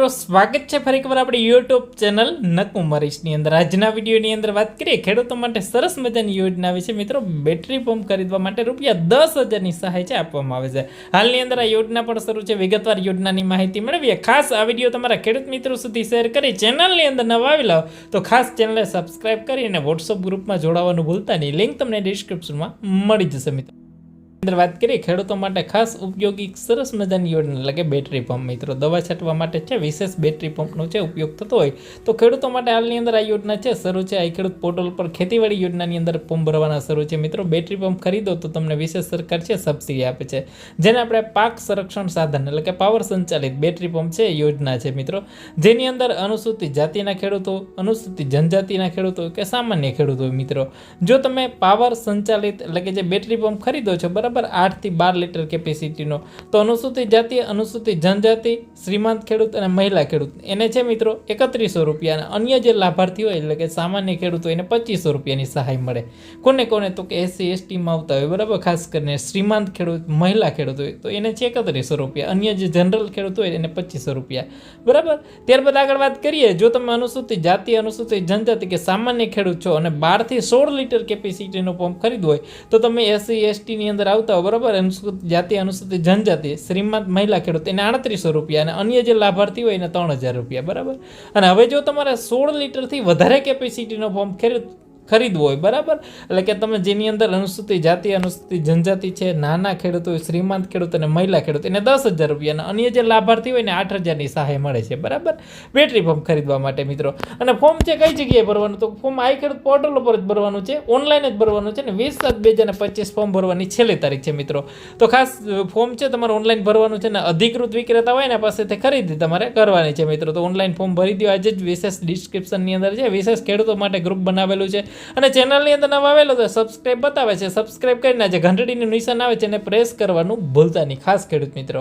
તો સ્વાગત છે ફરી એકવાર આપણી યુટ્યુબ ચેનલ નકુમરીશની અંદર। આજના વિડીયોની અંદર વાત કરીએ ખેડૂતો માટે સરસ મજાની યોજના વિશે। મિત્રો, બેટરી પંપ ખરીદવા માટે ₹10,000ની સહાય છે આપવામાં આવે છે। હાલની અંદર આ યોજના પણ શરૂ છે। વિગતવાર યોજનાની માહિતી મેળવીએ। ખાસ આ વિડીયો તમારા ખેડૂત મિત્રો સુધી શેર કરી ચેનલની અંદર નવા આવેલા હો તો ખાસ ચેનલને સબસ્ક્રાઇબ કરી અને વોટ્સઅપ ગ્રુપમાં જોડાવાનું ભૂલતા નહીં। લિંક તમને ડિસ્ક્રિપ્શનમાં મળી જશે। મિત્રો, અંદર વાત કરીએ ખેડૂતો માટે ખાસ ઉપયોગી સરસ મજાની યોજના એટલે કે બેટરી પંપ। મિત્રો, દવા છાંટવા માટે છે વિશેષ બેટરી પંપનો છે ઉપયોગ થતો હોય તો ખેડૂતો માટે હાલની અંદર આ યોજના છે શરૂ છે। આ ખેડૂત પોર્ટલ પર ખેતીવાડી યોજનાની અંદર ફોર્મ ભરવાના શરૂ છે। મિત્રો, બેટરી પંપ ખરીદો તો તમને વિશેષ સરકાર છે સબસિડી આપે છે, જેને આપણે પાક સંરક્ષણ સાધન એટલે કે પાવર સંચાલિત બેટરી પંપ છે યોજના છે। મિત્રો, જેની અંદર અનુસૂચિત જાતિના ખેડૂતો, અનુસૂચિત જનજાતિના ખેડૂતો કે સામાન્ય ખેડૂતો, મિત્રો જો તમે પાવર સંચાલિત એટલે કે જે બેટરી પંપ ખરીદો છો બરાબર 8 થી 12 લીટર કેપેસિટીનો, તો અનુસૂચિત જાતિ, અનુસૂચિત જનજાતિ, શ્રીમંત ખેડૂત અને મહિલા ખેડૂત એને છે મિત્રો ₹3100 અને અન્ય જે લાભાર્થી હોય એટલે કે સામાન્ય ખેડૂતો એને ₹2500ની સહાય મળે। કોને કોને તો કે SC ST માં આવતા હોય બરાબર, ખાસ કરીને શ્રીમંત ખેડૂત, મહિલા ખેડૂત હોય તો એને છે ₹3100, અન્ય જે જનરલ ખેડૂત હોય એને ₹2500 બરાબર। ત્યારબાદ આગળ વાત કરીએ, જો તમે અનુસૂચિત જાતિ, અનુસૂચિત જનજાતિ કે સામાન્ય ખેડૂત છો અને 12 થી 16 લીટર કેપેસિટીનો પંપ ખરીદવો હોય તો તમે SC ST ની અંદર આવતા બરાબર, અનુસૂચિત જાતિ, અનુસૂચિત જનજાતિ, શ્રીમંત, મહિલા ખેડૂત એને ₹3800 અને અન્ય જે લાભાર્થી હોય એને ₹3000 બરાબર। અને હવે જો તમારે 16 લીટરથી વધારે કેપેસિટીનો પંપ ખરીદવો હોય બરાબર, એટલે કે તમે જેની અંદર અનુસૂચિત જાતિ, અનુસૂચિત જનજાતિ છે, નાના ખેડૂત હોય, શ્રીમંત ખેડૂત અને મહિલા ખેડૂત એને ₹10,000 અને અન્ય જે લાભાર્થી હોય ને 8,000ની સહાય મળે છે બરાબર, બેટરી પંપ ખરીદવા માટે। મિત્રો, અને ફોર્મ છે કઈ જગ્યાએ ભરવાનું તો ફોર્મ આ ખેડૂત પોર્ટલ ઉપર જ ભરવાનું છે, ઓનલાઈન જ ભરવાનું છે ને 20/7/2025 ફોર્મ ભરવાની છેલ્લી તારીખ છે। મિત્રો, તો ખાસ ફોર્મ છે તમારે ઓનલાઈન ભરવાનું છે ને અધિકૃત વિક્રેતા હોય ને પાસેથી ખરીદી તમારે કરવાની છે। મિત્રો, તો ઓનલાઈન ફોર્મ ભરી દો આજે જ। વિશેષ ડિસ્ક્રિપ્શનની અંદર છે વિશેષ ખેડૂતો માટે ગ્રુપ બનાવેલું છે અને ચેનલની અંદર નવા આવેલો તો સબસ્ક્રાઇબ બતાવે છે, સબસ્ક્રાઇબ કરીને જે ઘંટડીનું નિશાન આવે છે એને પ્રેસ કરવાનું ભૂલતા નહીં ખાસ ખેડૂત મિત્રો।